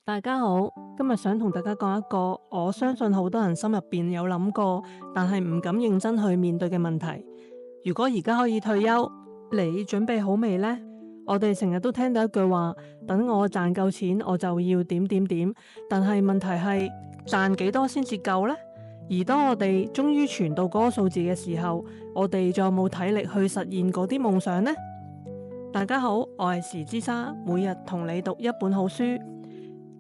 大家好，今日想同大家講一個我相信好多人心入邊有諗過，但係唔敢認真去面對嘅問題。如果而家可以退休，你準備好未呢？我哋成日都聽到一句話，等我賺夠錢，我就要點點點。但係問題係賺幾多先至夠呢？而當我哋終於存到嗰個數字嘅時候，我哋仲有冇體力去實現嗰啲夢想呢？大家好，我係時之沙，每日同你讀一本好書。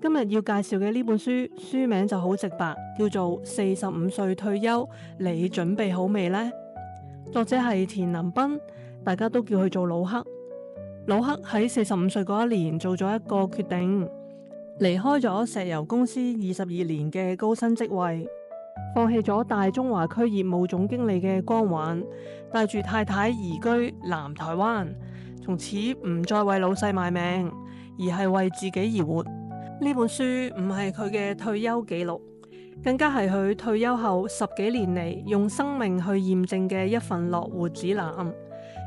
今日要介紹嘅呢本書，書名就好直白，叫做45歲退休，你準備好未呢？作者係田林斌，大家都叫佢做老克。老克喺45歲嗰一年做咗一個決定，離開咗石油公司22年嘅高薪職位，放棄咗大中華區業務總經理嘅光環，帶住太太移居南台灣，從此唔再為老細賣命，而係為自己而活。呢本書唔係佢嘅退休記錄，更加係佢退休後10幾年嚟用生命去驗證嘅一份樂活指南。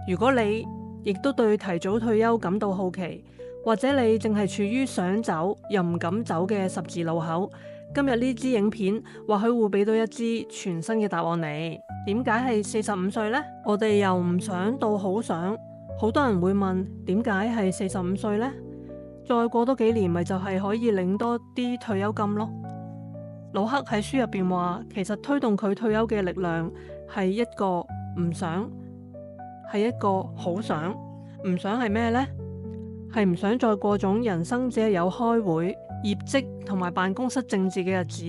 如果你亦都對提早退休感到好奇，或者你正係處於想走又唔敢走嘅十字路口，今日呢支影片或許會俾到一支全新嘅答案你。點解係45歲呢？我哋由唔想到好想，好多人會問點解係45歲呢？再過多幾年，咪就係可以領多啲退休金咯。老克喺書入邊話，其實推動佢退休嘅力量係一個唔想，係一個好想。唔想係咩呢？係唔想再過種人生只係有開會、業績同埋辦公室政治嘅日子。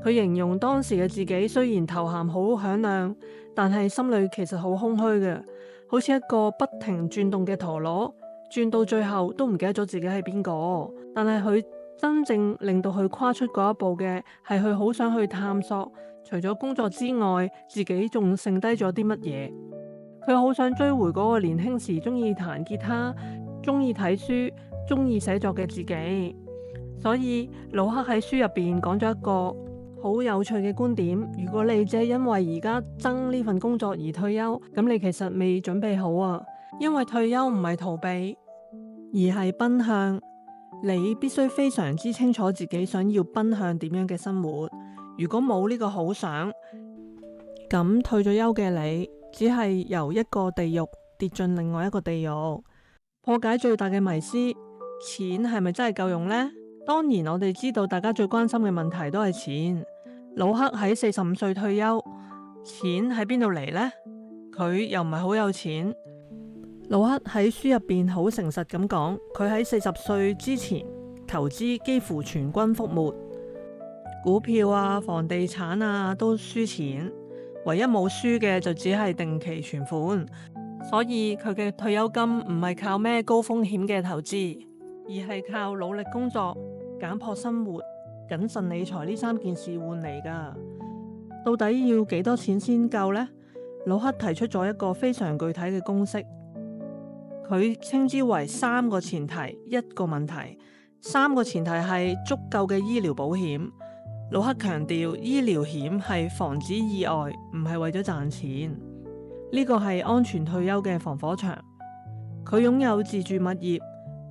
佢形容當時嘅自己雖然頭銜好響亮，但係心裏其實好空虛嘅，好似一個不停轉動嘅陀螺。轉到最後都唔記得咗自己係邊個，但係佢真正令到佢跨出嗰一步嘅，係佢好想去探索，除咗工作之外，自己仲剩低咗啲乜嘢。佢好想追回嗰個年輕時中意彈吉他、中意睇書、中意寫作嘅自己。所以老克喺書入邊講咗一個好有趣嘅觀點：如果你只係因為而家憎呢份工作而退休，咁你其實未準備好啊！因為退休唔係逃避，而係奔向。你必須非常之清楚自己想要奔向點樣嘅生活。如果冇呢個好想，咁退咗休嘅你，只係由一個地獄跌進另外一個地獄。破解最大嘅迷思，錢係咪真係夠用呢？當然，我哋知道大家最關心嘅問題都係錢。老克喺45歲退休，錢喺邊度嚟呢？佢又唔係好有錢。老克喺書入邊好誠實咁講，佢喺40歲之前投資幾乎全軍覆沒，股票啊、房地產啊都輸錢，唯一冇輸嘅就只係定期存款。所以佢嘅退休金唔係靠咩高風險嘅投資，而係靠努力工作、簡樸生活、謹慎理財呢3件事換嚟噶。到底要幾多錢先夠呢？老克提出咗一個非常具體嘅公式。佢稱之為3個前提1個問題。3個前提係足夠嘅醫療保險。老克強調，醫療險係防止意外，唔係為咗賺錢。呢個係安全退休嘅防火牆。佢擁有自住物業，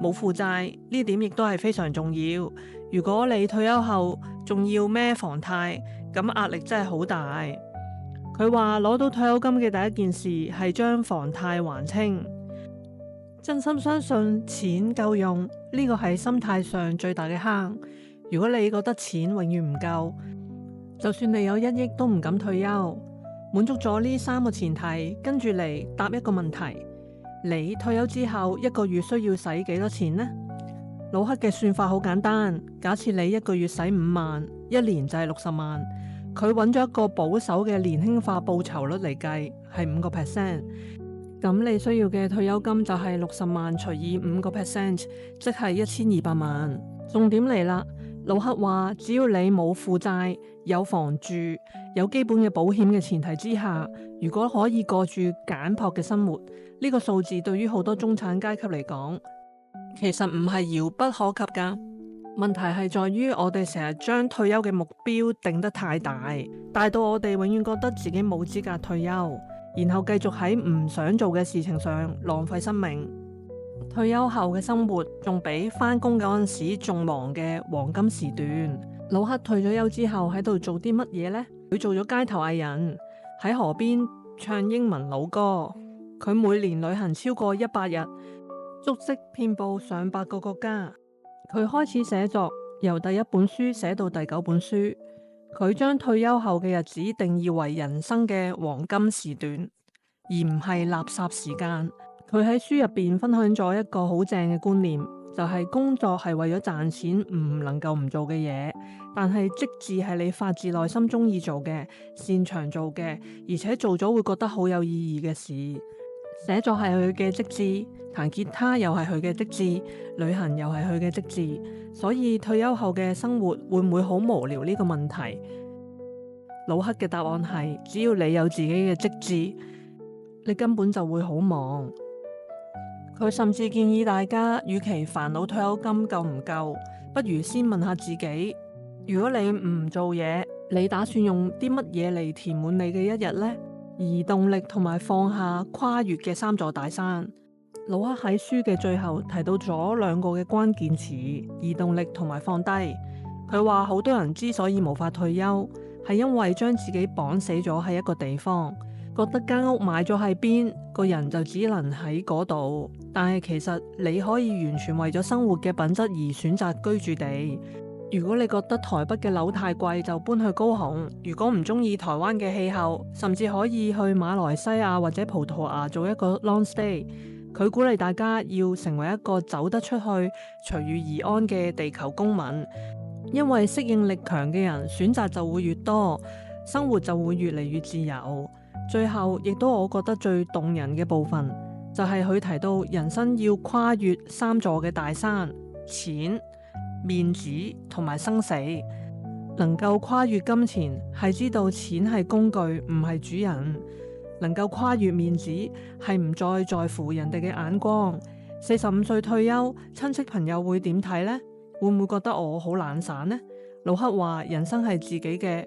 冇負債，呢點亦都係非常重要。如果你退休後仲要孭房貸，咁壓力真係好大。佢話攞到退休金嘅第一件事係將房貸還清。真心相信錢夠用，呢個係心態上最大嘅坑。如果你覺得錢永遠唔夠，就算你有1億都唔敢退休。滿足咗呢3個前提，跟住嚟答一個問題：你退休之後1個月需要使幾多錢呢？老克嘅算法好簡單，假設你1個月使5萬，1年就係60萬。佢揾咗一個保守嘅年輕化報酬率嚟計，係5%。咁你需要嘅退休金就係60萬除以5%，即係1200萬。重點嚟啦，老克話只要你冇負債、有房住、有基本嘅保險嘅前提之下，如果可以過住簡樸嘅生活，呢個數字對於好多中產階級嚟講，其實唔係遙不可及噶。問題係在於我哋成日將退休嘅目標定得太大，大到我哋永遠覺得自己冇資格退休，然後繼續喺唔想做嘅事情上浪費生命。退休後嘅生活仲比返工嗰陣時仲忙嘅黃金時段。魯克退咗休之後喺度做啲乜嘢呢？佢做咗街頭藝人，喺河邊唱英文老歌。佢每年旅行超過100日，足跡遍佈上百個國家。佢開始寫作，由第一本書寫到第9本書。佢將退休後嘅日子定義為人生嘅黃金時段，而唔係垃圾時間。佢喺書入邊分享咗一個好正嘅觀念，就係工作係為咗賺錢唔能夠唔做嘅嘢，但係職志係你發自內心中意做嘅、擅長做嘅，而且做咗會覺得好有意義嘅事。寫作係佢嘅職志，彈吉他又係佢嘅職志，旅行又係佢嘅職志。所以退休後嘅生活會唔會好無聊呢個問題，魯克嘅答案係：只要你有自己嘅職志，你根本就會好忙。佢甚至建議大家，與其煩惱退休金夠唔夠，不如先問下自己，如果你唔做嘢，你打算用啲乜嘢嚟填滿你嘅一日呢？移動力同埋放下跨越嘅3座大山。魯克喺書嘅最後提到咗2個嘅關鍵詞：移動力同埋放低。佢話好多人之所以無法退休，係因為將自己綁死咗喺一個地方，覺得間屋買咗喺邊，個人就只能喺嗰度。但係其實你可以完全為咗生活嘅品質而選擇居住地。如果你覺得台北嘅樓太貴，就搬去高雄；如果唔中意台灣嘅氣候，甚至可以去馬來西亞或者葡萄牙做一個 long stay。佢鼓勵大家要成為一個走得出去、隨遇而安嘅地球公民，因為適應力強嘅人選擇就會越多，生活就會越嚟越自由。最後，亦都我覺得最動人嘅部分，就係佢提到人生要跨越3座嘅大山：錢、面子同埋生死。能夠跨越金錢，係知道錢係工具，唔係主人；能夠跨越面子，係唔再在乎人哋嘅眼光。45歲退休，親戚朋友會點睇呢？會唔會覺得我好懶散呢？魯克話：人生係自己嘅，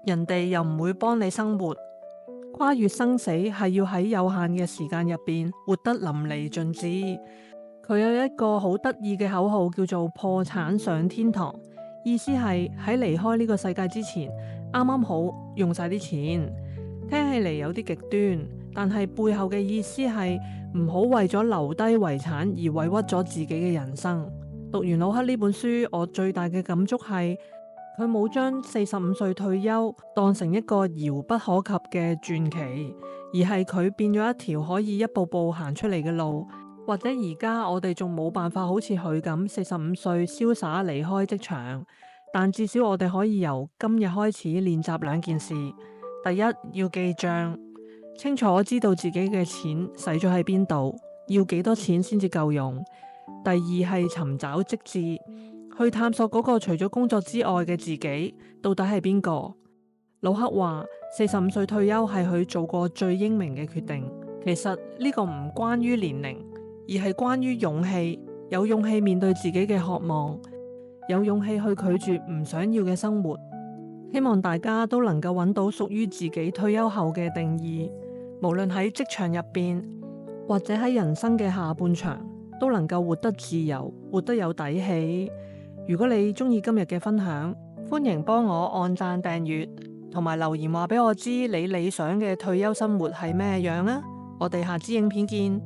人哋又唔會幫你生活。跨越生死係要喺有限嘅時間入邊活得淋漓盡致。佢有一個好得意嘅口號，叫做破產上天堂，意思係喺離開呢個世界之前，啱啱好用晒啲錢。聽起嚟有啲極端，但係背後嘅意思係唔好為咗留低遺產而委屈咗自己嘅人生。讀完魯克呢本書，我最大嘅感觸係佢冇將45歲退休當成一個遙不可及嘅傳奇，而係佢變咗一條可以一步步行出嚟嘅路。或者而家我哋仲冇辦法好似佢咁45歲瀟灑離開職場，但至少我哋可以由今日開始練習2件事。第一，要記賬，清楚知道自己嘅錢使咗喺邊度，要幾多錢先至夠用。第二係尋找職志，去探索嗰個除咗工作之外嘅自己到底係邊個。魯克話45歲退休係佢做過最英明嘅決定。其實呢個唔關於年齡，而係關於勇氣。有勇氣面對自己嘅渴望，有勇氣去拒絕唔想要嘅生活。希望大家都能夠揾到屬於自己退休後嘅定義，無論喺職場入邊，或者喺人生嘅下半場，都能夠活得自由，活得有底氣。如果你中意今日嘅分享，歡迎幫我按讚訂閱，同埋留言話俾我知你理想嘅退休生活係咩樣啊！我哋下支影片見。